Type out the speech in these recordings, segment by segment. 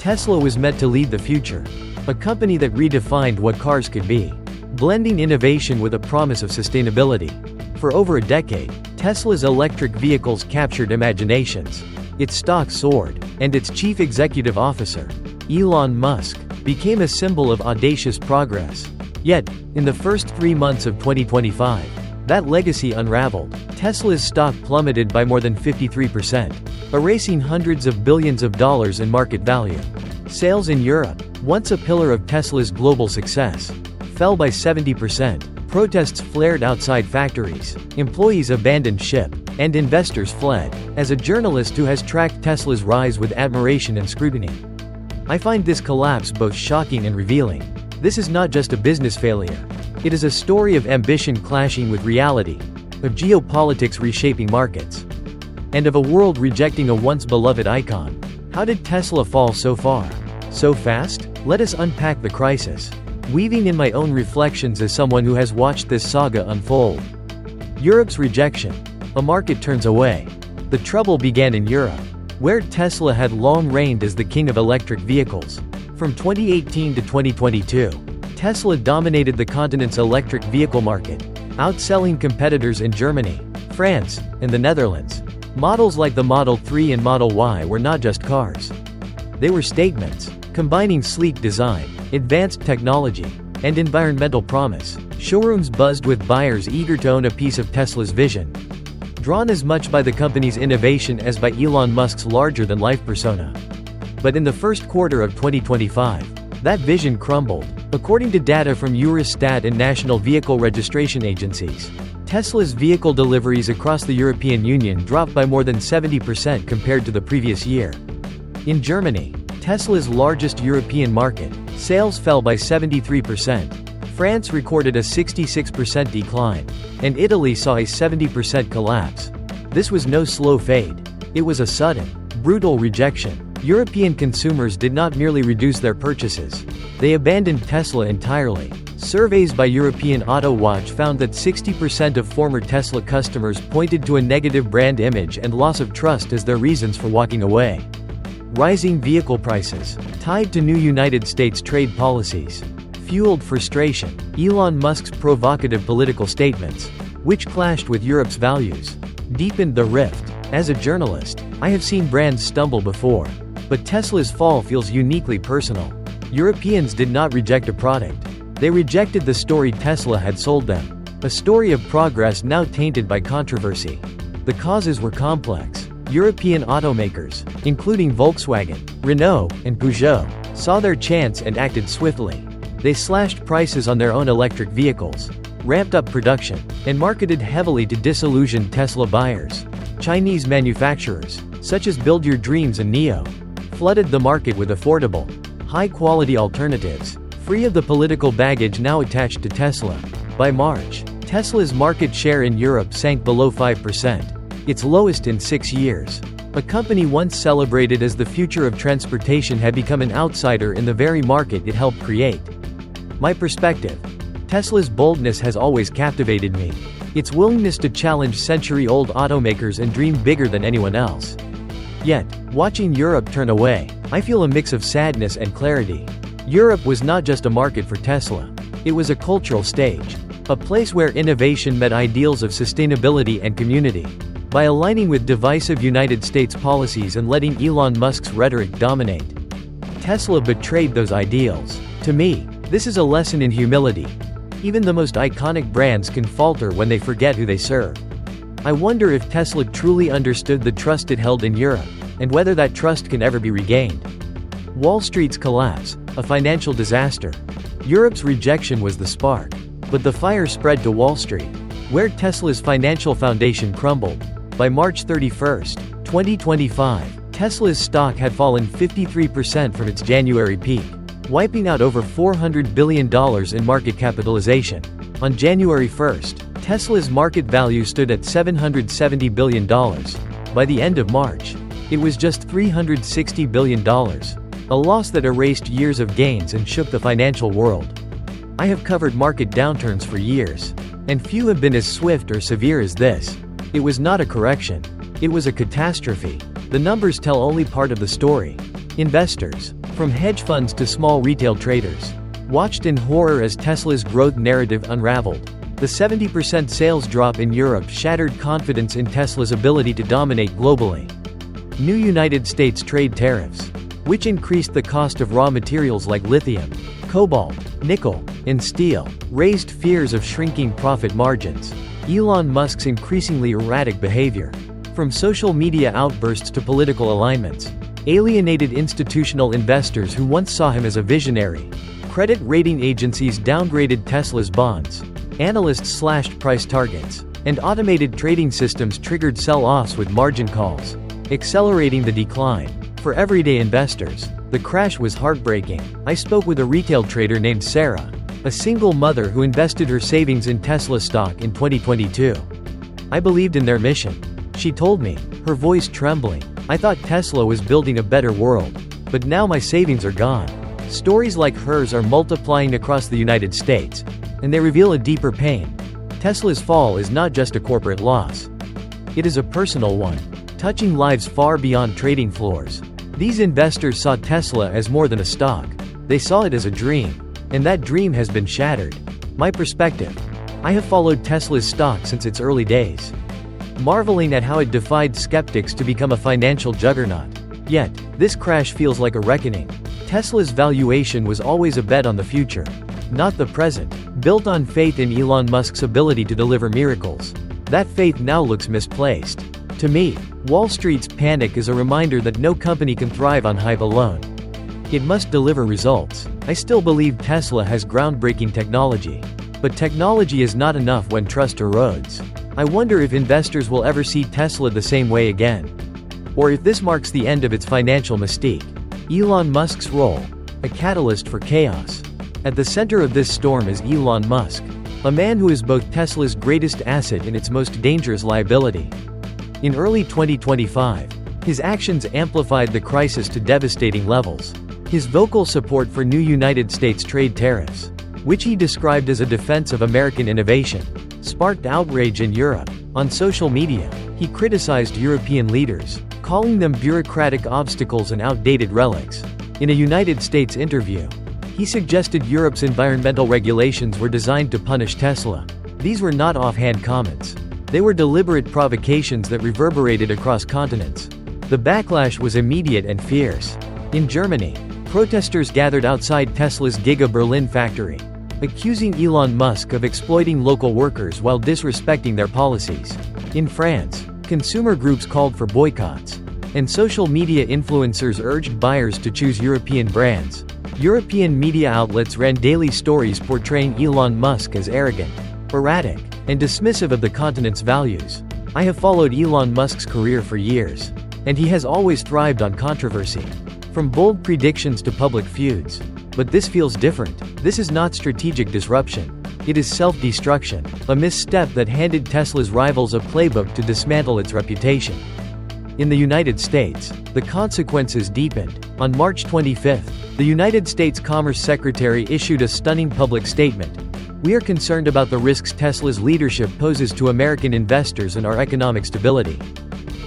Tesla was meant to lead the future. A company that redefined what cars could be, blending innovation with a promise of sustainability. For over a decade, Tesla's electric vehicles captured imaginations. Its stock soared, and its chief executive officer, Elon Musk, became a symbol of audacious progress. Yet, in the first 3 months of 2025, that legacy unraveled. Tesla's stock plummeted by more than 53%, erasing hundreds of billions of dollars in market value. Sales in Europe, once a pillar of Tesla's global success, fell by 70%. Protests flared outside factories, employees abandoned ship, and investors fled. As a journalist who has tracked Tesla's rise with admiration and scrutiny, I find this collapse both shocking and revealing. This is not just a business failure. It is a story of ambition clashing with reality, of geopolitics reshaping markets, and of a world rejecting a once beloved icon. How did Tesla fall so far? So fast? Let us unpack the crisis, weaving in my own reflections as someone who has watched this saga unfold. Europe's rejection. A market turns away. The trouble began in Europe, where Tesla had long reigned as the king of electric vehicles. From 2018 to 2022, Tesla dominated the continent's electric vehicle market, outselling competitors in Germany, France, and the Netherlands. Models like the Model 3 and Model Y were not just cars. They were statements, combining sleek design, advanced technology, and environmental promise. Showrooms buzzed with buyers eager to own a piece of Tesla's vision, drawn as much by the company's innovation as by Elon Musk's larger-than-life persona. But in the first quarter of 2025, that vision crumbled. According to data from Eurostat and national vehicle registration agencies, Tesla's vehicle deliveries across the European Union dropped by more than 70% compared to the previous year. In Germany, Tesla's largest European market, sales fell by 73%. France recorded a 66% decline, and Italy saw a 70% collapse. This was no slow fade. It was a sudden, brutal rejection. European consumers did not merely reduce their purchases, they abandoned Tesla entirely. Surveys by European Auto Watch found that 60% of former Tesla customers pointed to a negative brand image and loss of trust as their reasons for walking away. Rising vehicle prices, tied to new United States trade policies, fueled frustration. Elon Musk's provocative political statements, which clashed with Europe's values, deepened the rift. As a journalist, I have seen brands stumble before, but Tesla's fall feels uniquely personal. Europeans did not reject a product. They rejected the story Tesla had sold them. A story of progress now tainted by controversy. The causes were complex. European automakers, including Volkswagen, Renault, and Peugeot, saw their chance and acted swiftly. They slashed prices on their own electric vehicles, ramped up production, and marketed heavily to disillusioned Tesla buyers. Chinese manufacturers, such as Build Your Dreams and NIO, flooded the market with affordable, high-quality alternatives, free of the political baggage now attached to Tesla. By March, Tesla's market share in Europe sank below 5%. Its lowest in 6 years. A company once celebrated as the future of transportation had become an outsider in the very market it helped create. My perspective. Tesla's boldness has always captivated me. Its willingness to challenge century-old automakers and dream bigger than anyone else. Yet, watching Europe turn away, I feel a mix of sadness and clarity. Europe was not just a market for Tesla. It was a cultural stage. A place where innovation met ideals of sustainability and community. By aligning with divisive United States policies and letting Elon Musk's rhetoric dominate, Tesla betrayed those ideals. To me, this is a lesson in humility. Even the most iconic brands can falter when they forget who they serve. I wonder if Tesla truly understood the trust it held in Europe, and whether that trust can ever be regained. Wall Street's collapse, a financial disaster. Europe's rejection was the spark, but the fire spread to Wall Street, where Tesla's financial foundation crumbled. By March 31, 2025, Tesla's stock had fallen 53% from its January peak, wiping out over $400 billion in market capitalization. On January 1, Tesla's market value stood at $770 billion. By the end of March, it was just $360 billion, a loss that erased years of gains and shook the financial world. I have covered market downturns for years, and few have been as swift or severe as this. It was not a correction. It was a catastrophe. The numbers tell only part of the story. Investors, From hedge funds to small retail traders watched in horror as Tesla's growth narrative unraveled. The 70% sales drop in Europe shattered confidence in Tesla's ability to dominate globally. New United States trade tariffs, which increased the cost of raw materials like lithium, cobalt, nickel, and steel, raised fears of shrinking profit margins. Elon Musk's increasingly erratic behavior, from social media outbursts to political alignments, alienated institutional investors who once saw him as a visionary. Credit rating agencies downgraded Tesla's bonds. Analysts slashed price targets, and automated trading systems triggered sell-offs with margin calls, accelerating the decline. For everyday investors, the crash was heartbreaking. I spoke with a retail trader named Sarah, a single mother who invested her savings in Tesla stock in 2022. I believed in their mission, she told me, her voice trembling. I thought Tesla was building a better world, but now my savings are gone. Stories like hers are multiplying across the United States, and they reveal a deeper pain. Tesla's fall is not just a corporate loss. It is a personal one, touching lives far beyond trading floors. These investors saw Tesla as more than a stock. They saw it as a dream, and that dream has been shattered. My perspective. I have followed Tesla's stock since its early days, marveling at how it defied skeptics to become a financial juggernaut. Yet, this crash feels like a reckoning. Tesla's valuation was always a bet on the future, not the present, built on faith in Elon Musk's ability to deliver miracles. That faith now looks misplaced. To me, Wall Street's panic is a reminder that no company can thrive on hype alone. It must deliver results. I still believe Tesla has groundbreaking technology. But technology is not enough when trust erodes. I wonder if investors will ever see Tesla the same way again, or if this marks the end of its financial mystique. Elon Musk's role, a catalyst for chaos. At the center of this storm is Elon Musk, a man who is both Tesla's greatest asset and its most dangerous liability. In early 2025, his actions amplified the crisis to devastating levels. His vocal support for new United States trade tariffs, which he described as a defense of American innovation, sparked outrage in Europe. On social media, he criticized European leaders, calling them bureaucratic obstacles and outdated relics. In a United States interview, he suggested Europe's environmental regulations were designed to punish Tesla. These were not offhand comments. They were deliberate provocations that reverberated across continents. The backlash was immediate and fierce. In Germany, protesters gathered outside Tesla's Giga Berlin factory, accusing Elon Musk of exploiting local workers while disrespecting their policies. In France, consumer groups called for boycotts, and social media influencers urged buyers to choose European brands. European media outlets ran daily stories portraying Elon Musk as arrogant, erratic, and dismissive of the continent's values. I have followed Elon Musk's career for years, and he has always thrived on controversy, from bold predictions to public feuds. But this feels different. This is not strategic disruption. It is self-destruction, a misstep that handed Tesla's rivals a playbook to dismantle its reputation. In the United States, the consequences deepened. On March 25, the United States Commerce Secretary issued a stunning public statement. "We are concerned about the risks Tesla's leadership poses to American investors and our economic stability."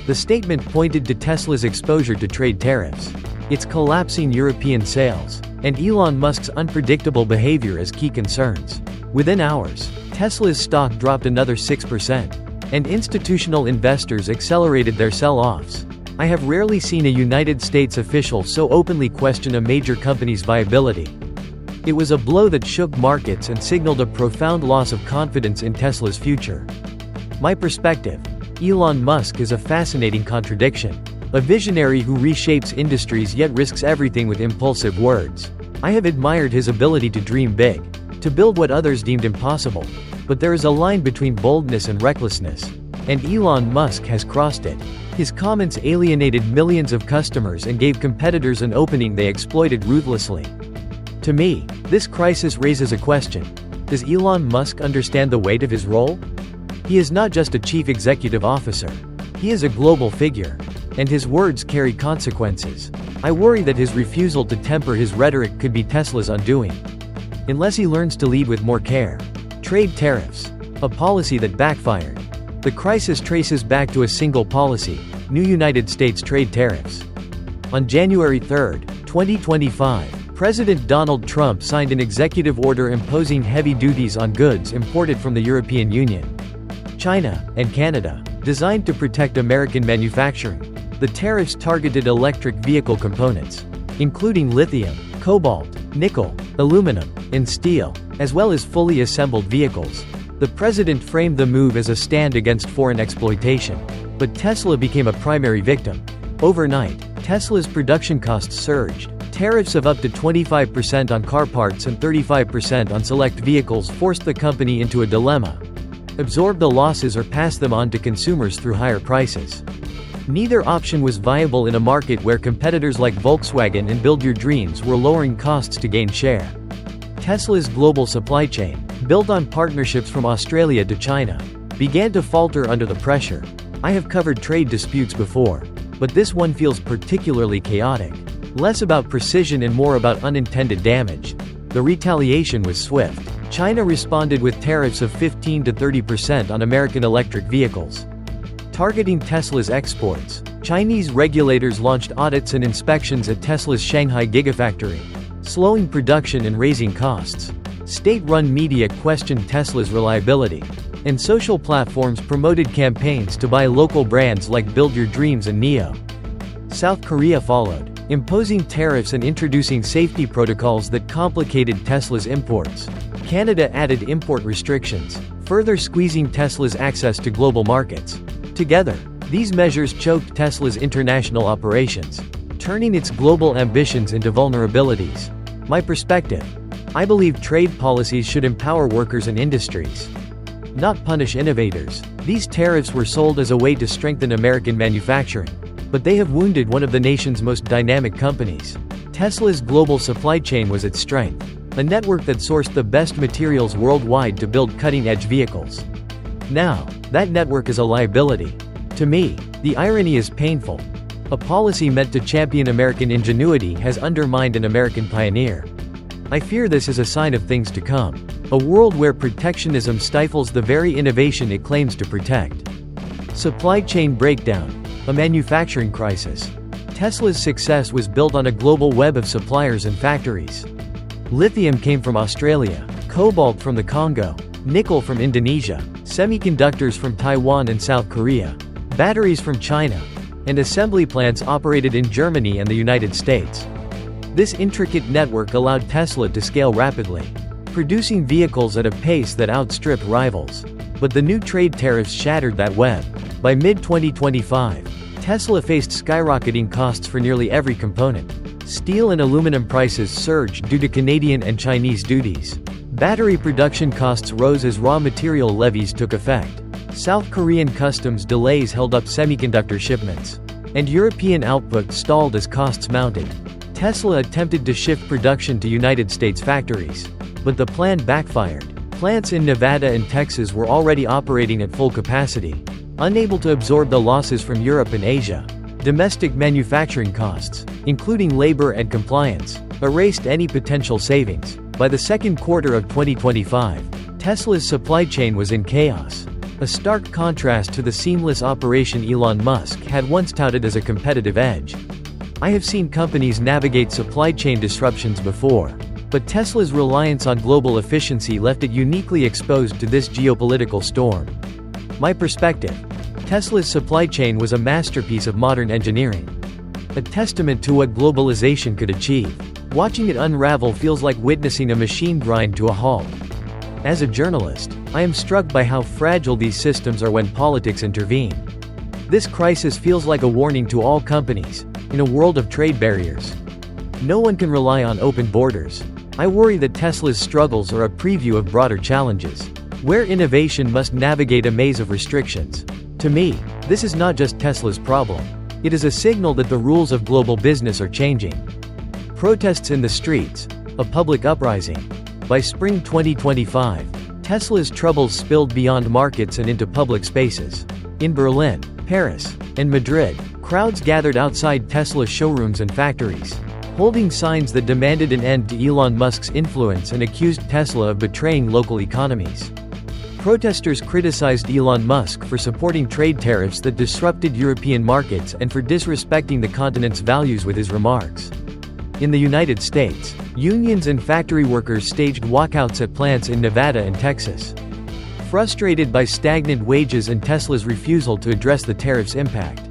The statement pointed to Tesla's exposure to trade tariffs, its collapsing European sales, and Elon Musk's unpredictable behavior as key concerns. Within hours, Tesla's stock dropped another 6%, and institutional investors accelerated their sell-offs. I have rarely seen a United States official so openly question a major company's viability. It was a blow that shook markets and signaled a profound loss of confidence in Tesla's future. My perspective: Elon Musk is a fascinating contradiction. A visionary who reshapes industries yet risks everything with impulsive words. I have admired his ability to dream big, to build what others deemed impossible. But there is a line between boldness and recklessness, and Elon Musk has crossed it. His comments alienated millions of customers and gave competitors an opening they exploited ruthlessly. To me, this crisis raises a question. Does Elon Musk understand the weight of his role? He is not just a chief executive officer. He is a global figure, and his words carry consequences. I worry that his refusal to temper his rhetoric could be Tesla's undoing, unless he learns to lead with more care. Trade tariffs, a policy that backfired. The crisis traces back to a single policy: new United States trade tariffs. On January 3, 2025, President Donald Trump signed an executive order imposing heavy duties on goods imported from the European Union, China, and Canada, designed to protect American manufacturing. The tariffs targeted electric vehicle components, including lithium, cobalt, nickel, aluminum, and steel, as well as fully assembled vehicles. The president framed the move as a stand against foreign exploitation. But Tesla became a primary victim. Overnight, Tesla's production costs surged. Tariffs of up to 25% on car parts and 35% on select vehicles forced the company into a dilemma: absorb the losses or pass them on to consumers through higher prices. Neither option was viable in a market where competitors like Volkswagen and Build Your Dreams were lowering costs to gain share. Tesla's global supply chain, built on partnerships from Australia to China, began to falter under the pressure. I have covered trade disputes before, but this one feels particularly chaotic. Less about precision and more about unintended damage. The retaliation was swift. China responded with tariffs of 15 to 30% on American electric vehicles. Targeting Tesla's exports, Chinese regulators launched audits and inspections at Tesla's Shanghai Gigafactory, slowing production and raising costs. State-run media questioned Tesla's reliability, and social platforms promoted campaigns to buy local brands like Build Your Dreams and NIO. South Korea followed, imposing tariffs and introducing safety protocols that complicated Tesla's imports. Canada added import restrictions, further squeezing Tesla's access to global markets. Together, these measures choked Tesla's international operations, turning its global ambitions into vulnerabilities. My perspective: I believe trade policies should empower workers and industries, not punish innovators. These tariffs were sold as a way to strengthen American manufacturing, but they have wounded one of the nation's most dynamic companies. Tesla's global supply chain was its strength, a network that sourced the best materials worldwide to build cutting-edge vehicles. Now, that network is a liability. To me, the irony is painful. A policy meant to champion American ingenuity has undermined an American pioneer. I fear this is a sign of things to come. A world where protectionism stifles the very innovation it claims to protect. Supply chain breakdown, a manufacturing crisis. Tesla's success was built on a global web of suppliers and factories. Lithium came from Australia, cobalt from the Congo, nickel from Indonesia, semiconductors from Taiwan and South Korea, batteries from China, and assembly plants operated in Germany and the United States. This intricate network allowed Tesla to scale rapidly, producing vehicles at a pace that outstripped rivals. But the new trade tariffs shattered that web. By mid-2025, Tesla faced skyrocketing costs for nearly every component. Steel and aluminum prices surged due to Canadian and Chinese duties. Battery production costs rose as raw material levies took effect. South Korean customs delays held up semiconductor shipments, and European output stalled as costs mounted. Tesla attempted to shift production to United States factories, but the plan backfired. Plants in Nevada and Texas were already operating at full capacity, unable to absorb the losses from Europe and Asia. Domestic manufacturing costs, including labor and compliance, erased any potential savings. By the second quarter of 2025, Tesla's supply chain was in chaos, a stark contrast to the seamless operation Elon Musk had once touted as a competitive edge. I have seen companies navigate supply chain disruptions before, but Tesla's reliance on global efficiency left it uniquely exposed to this geopolitical storm. My perspective: Tesla's supply chain was a masterpiece of modern engineering, a testament to what globalization could achieve. Watching it unravel feels like witnessing a machine grind to a halt. As a journalist, I am struck by how fragile these systems are when politics intervene. This crisis feels like a warning to all companies, in a world of trade barriers. No one can rely on open borders. I worry that Tesla's struggles are a preview of broader challenges, where innovation must navigate a maze of restrictions. To me, this is not just Tesla's problem. It is a signal that the rules of global business are changing. Protests in the streets, a public uprising. By spring 2025, Tesla's troubles spilled beyond markets and into public spaces. In Berlin, Paris, and Madrid, crowds gathered outside Tesla showrooms and factories, holding signs that demanded an end to Elon Musk's influence and accused Tesla of betraying local economies. Protesters criticized Elon Musk for supporting trade tariffs that disrupted European markets and for disrespecting the continent's values with his remarks. In the United States, unions and factory workers staged walkouts at plants in Nevada and Texas. Frustrated by stagnant wages and Tesla's refusal to address the tariffs' impact.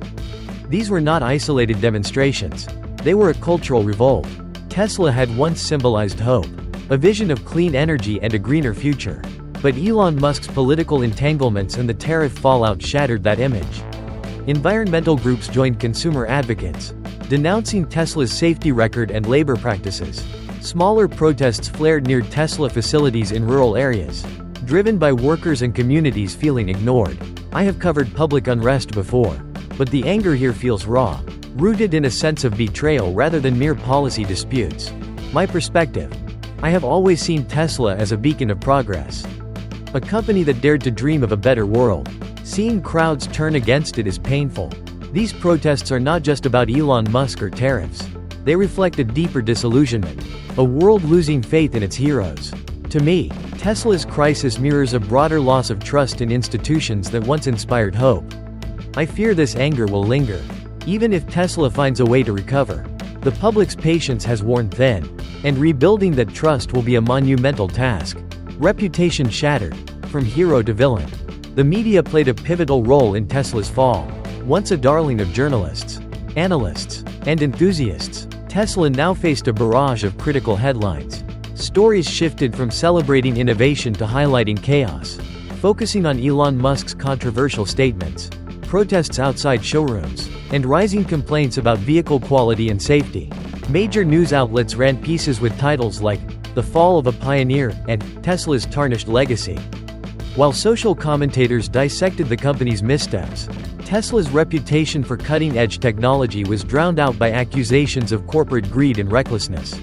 These were not isolated demonstrations. They were a cultural revolt. Tesla had once symbolized hope, a vision of clean energy and a greener future. But Elon Musk's political entanglements and the tariff fallout shattered that image. Environmental groups joined consumer advocates, denouncing Tesla's safety record and labor practices. Smaller protests flared near Tesla facilities in rural areas, driven by workers and communities feeling ignored. I have covered public unrest before, but the anger here feels raw, rooted in a sense of betrayal rather than mere policy disputes. My perspective: I have always seen Tesla as a beacon of progress. A company that dared to dream of a better world. Seeing crowds turn against it is painful. These protests are not just about Elon Musk or tariffs. They reflect a deeper disillusionment, a world losing faith in its heroes. To me, Tesla's crisis mirrors a broader loss of trust in institutions that once inspired hope. I fear this anger will linger. Even if Tesla finds a way to recover, the public's patience has worn thin, and rebuilding that trust will be a monumental task. Reputation shattered, from hero to villain. The media played a pivotal role in Tesla's fall. Once a darling of journalists, analysts, and enthusiasts, Tesla now faced a barrage of critical headlines. Stories shifted from celebrating innovation to highlighting chaos, focusing on Elon Musk's controversial statements, protests outside showrooms, and rising complaints about vehicle quality and safety. Major news outlets ran pieces with titles like "The Fall of a Pioneer" and "Tesla's Tarnished Legacy." While social commentators dissected the company's missteps, Tesla's reputation for cutting-edge technology was drowned out by accusations of corporate greed and recklessness.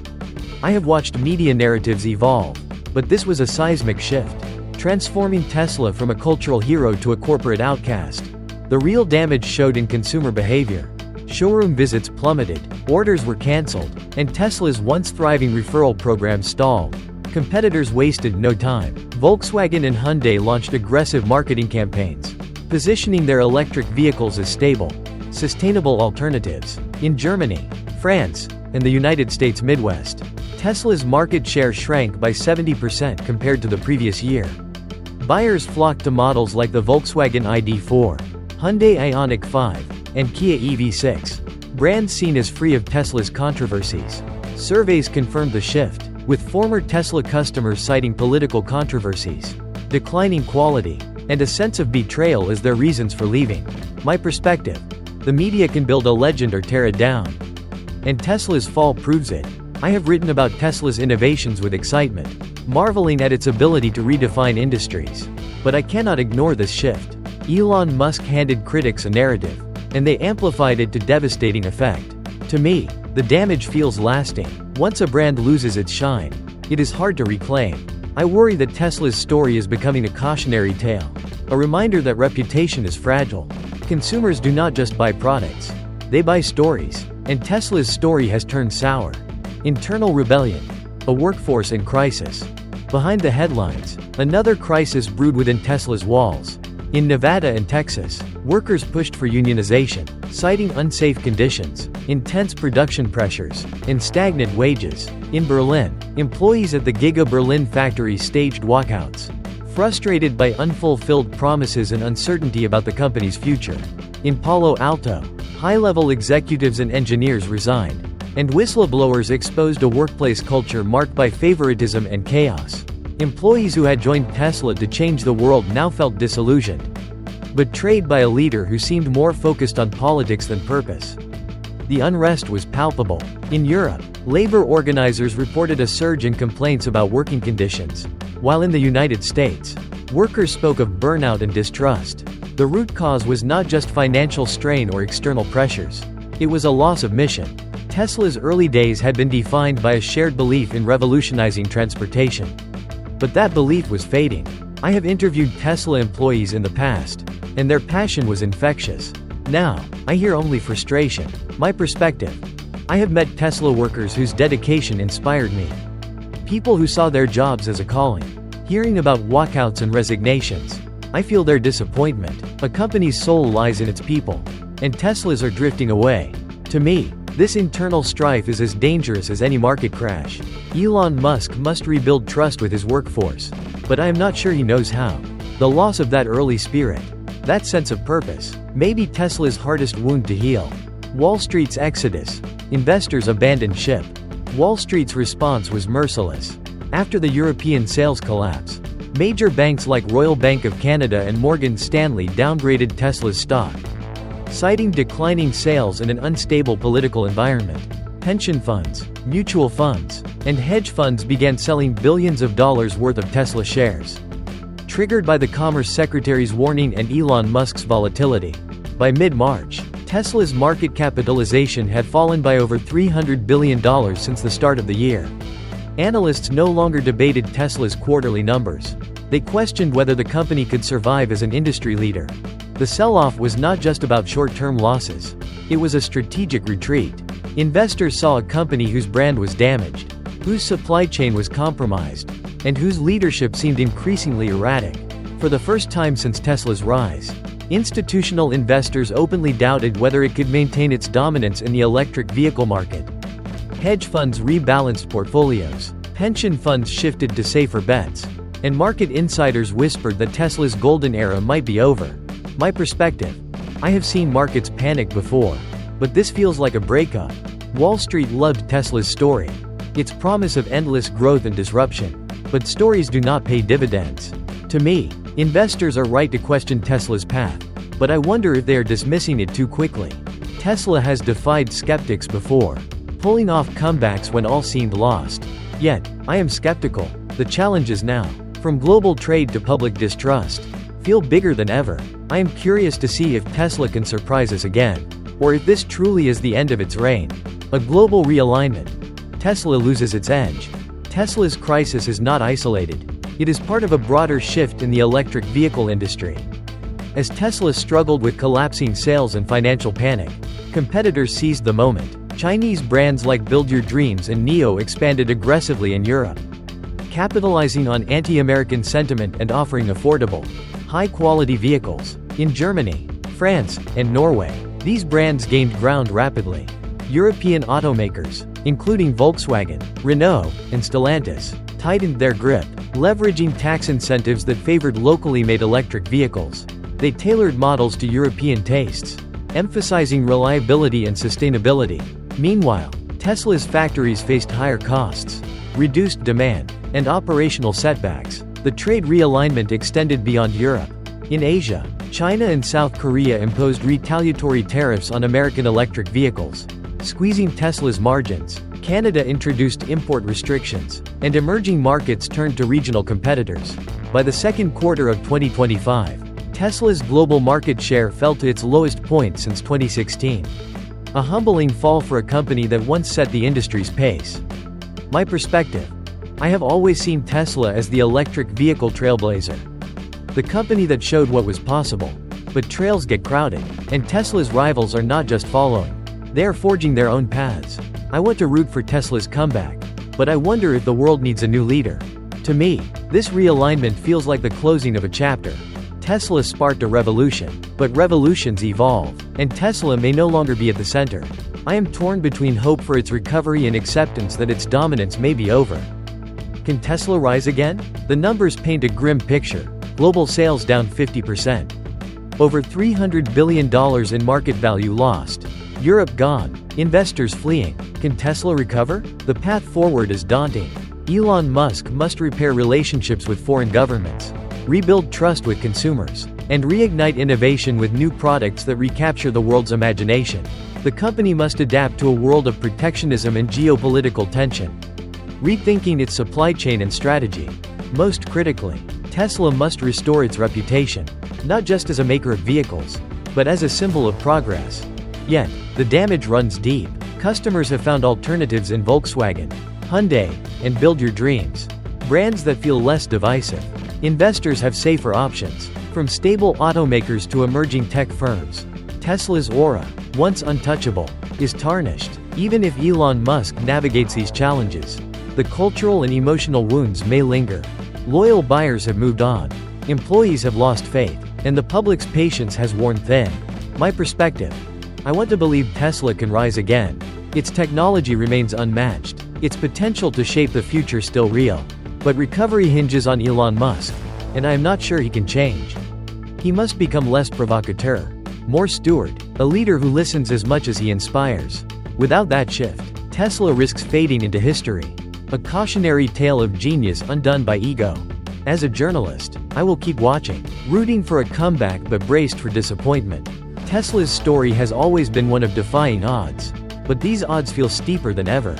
I have watched media narratives evolve, but this was a seismic shift, transforming Tesla from a cultural hero to a corporate outcast. The real damage showed in consumer behavior. Showroom visits plummeted, orders were canceled, and Tesla's once thriving referral program stalled. Competitors wasted no time. Volkswagen and Hyundai launched aggressive marketing campaigns, positioning their electric vehicles as stable, sustainable alternatives. In Germany, France, and the United States Midwest, Tesla's market share shrank by 70% compared to the previous year. Buyers flocked to models like the Volkswagen ID.4, Hyundai Ioniq 5, and Kia EV6, brands seen as free of Tesla's controversies. Surveys confirmed the shift, with former Tesla customers citing political controversies, declining quality, and a sense of betrayal as their reasons for leaving. My perspective: the media can build a legend or tear it down. And Tesla's fall proves it. I have written about Tesla's innovations with excitement, marveling at its ability to redefine industries. But I cannot ignore this shift. Elon Musk handed critics a narrative, and they amplified it to devastating effect. To me, the damage feels lasting. Once a brand loses its shine, it is hard to reclaim. I worry that Tesla's story is becoming a cautionary tale, a reminder that reputation is fragile. Consumers do not just buy products, they buy stories, and Tesla's story has turned sour. Internal rebellion, a workforce in crisis. Behind the headlines, another crisis brewed within Tesla's walls. In Nevada and Texas, workers pushed for unionization, citing unsafe conditions, intense production pressures, and stagnant wages. In Berlin, employees at the Giga Berlin factory staged walkouts, frustrated by unfulfilled promises and uncertainty about the company's future. In Palo Alto, high-level executives and engineers resigned, and whistleblowers exposed a workplace culture marked by favoritism and chaos. Employees who had joined Tesla to change the world now felt disillusioned, betrayed by a leader who seemed more focused on politics than purpose. The unrest was palpable. In Europe, labor organizers reported a surge in complaints about working conditions, while in the United States, workers spoke of burnout and distrust. The root cause was not just financial strain or external pressures. It was a loss of mission. Tesla's early days had been defined by a shared belief in revolutionizing transportation. But that belief was fading. I have interviewed Tesla employees in the past, and their passion was infectious. Now, I hear only frustration. My perspective: I have met Tesla workers whose dedication inspired me. People who saw their jobs as a calling. Hearing about walkouts and resignations, I feel their disappointment. A company's soul lies in its people, and Teslas are drifting away. To me, This internal strife is as dangerous as any market crash. Elon Musk must rebuild trust with his workforce. But I am not sure he knows how. The loss of that early spirit, that sense of purpose, may be Tesla's hardest wound to heal. Wall Street's exodus. Investors abandoned ship. Wall Street's response was merciless. After the European sales collapse, major banks like Royal Bank of Canada and Morgan Stanley downgraded Tesla's stock, citing declining sales and an unstable political environment. Pension funds, mutual funds, and hedge funds began selling billions of dollars worth of Tesla shares, triggered by the Commerce Secretary's warning and Elon Musk's volatility. By mid-March, Tesla's market capitalization had fallen by over $300 billion since the start of the year. Analysts no longer debated Tesla's quarterly numbers. They questioned whether the company could survive as an industry leader. The sell-off was not just about short-term losses. It was a strategic retreat. Investors saw a company whose brand was damaged, whose supply chain was compromised, and whose leadership seemed increasingly erratic. For the first time since Tesla's rise, institutional investors openly doubted whether it could maintain its dominance in the electric vehicle market. Hedge funds rebalanced portfolios, pension funds shifted to safer bets, and market insiders whispered that Tesla's golden era might be over. My perspective: I have seen markets panic before, but this feels like a breakup. Wall Street loved Tesla's story, its promise of endless growth and disruption. But stories do not pay dividends. To me, investors are right to question Tesla's path, but I wonder if they are dismissing it too quickly. Tesla has defied skeptics before, pulling off comebacks when all seemed lost. Yet, I am skeptical. The challenges now, from global trade to public distrust, feel bigger than ever. I am curious to see if Tesla can surprise us again, or if this truly is the end of its reign. A global realignment. Tesla loses its edge. Tesla's crisis is not isolated. It is part of a broader shift in the electric vehicle industry. As Tesla struggled with collapsing sales and financial panic, competitors seized the moment. Chinese brands like Build Your Dreams and NIO expanded aggressively in Europe, capitalizing on anti-American sentiment and offering affordable, high-quality vehicles. In Germany, France, and Norway, these brands gained ground rapidly. European automakers, including Volkswagen, Renault, and Stellantis, tightened their grip, leveraging tax incentives that favored locally made electric vehicles. They tailored models to European tastes, emphasizing reliability and sustainability. Meanwhile, Tesla's factories faced higher costs, reduced demand, and operational setbacks. The trade realignment extended beyond Europe. In Asia, China and South Korea imposed retaliatory tariffs on American electric vehicles, squeezing Tesla's margins. Canada introduced import restrictions, and emerging markets turned to regional competitors. By the second quarter of 2025, Tesla's global market share fell to its lowest point since 2016. A humbling fall for a company that once set the industry's pace. My perspective: I have always seen Tesla as the electric vehicle trailblazer. The company that showed what was possible. But trails get crowded, and Tesla's rivals are not just following. They are forging their own paths. I want to root for Tesla's comeback, but I wonder if the world needs a new leader. To me, this realignment feels like the closing of a chapter. Tesla sparked a revolution, but revolutions evolve, and Tesla may no longer be at the center. I am torn between hope for its recovery and acceptance that its dominance may be over. Can Tesla rise again? The numbers paint a grim picture. Global sales down 50%. Over $300 billion in market value lost. Europe gone. Investors fleeing. Can Tesla recover? The path forward is daunting. Elon Musk must repair relationships with foreign governments, rebuild trust with consumers, and reignite innovation with new products that recapture the world's imagination. The company must adapt to a world of protectionism and geopolitical tension, rethinking its supply chain and strategy. Most critically, Tesla must restore its reputation, not just as a maker of vehicles, but as a symbol of progress. Yet, the damage runs deep. Customers have found alternatives in Volkswagen, Hyundai, and Build Your Dreams, brands that feel less divisive. Investors have safer options, from stable automakers to emerging tech firms. Tesla's aura, once untouchable, is tarnished. Even if Elon Musk navigates these challenges, the cultural and emotional wounds may linger. Loyal buyers have moved on, employees have lost faith, and the public's patience has worn thin. My perspective: I want to believe Tesla can rise again, Its technology remains unmatched. Its potential to shape the future still real. But recovery hinges on Elon Musk, and I am not sure he can change. He must become less provocateur, more steward, a leader who listens as much as he inspires. Without that shift, Tesla risks fading into history. A cautionary tale of genius undone by ego. As a journalist, I will keep watching, rooting for a comeback but braced for disappointment. Tesla's story has always been one of defying odds. But these odds feel steeper than ever.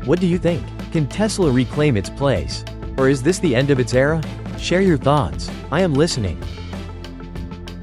What do you think? Can Tesla reclaim its place? Or is this the end of its era? Share your thoughts. I am listening.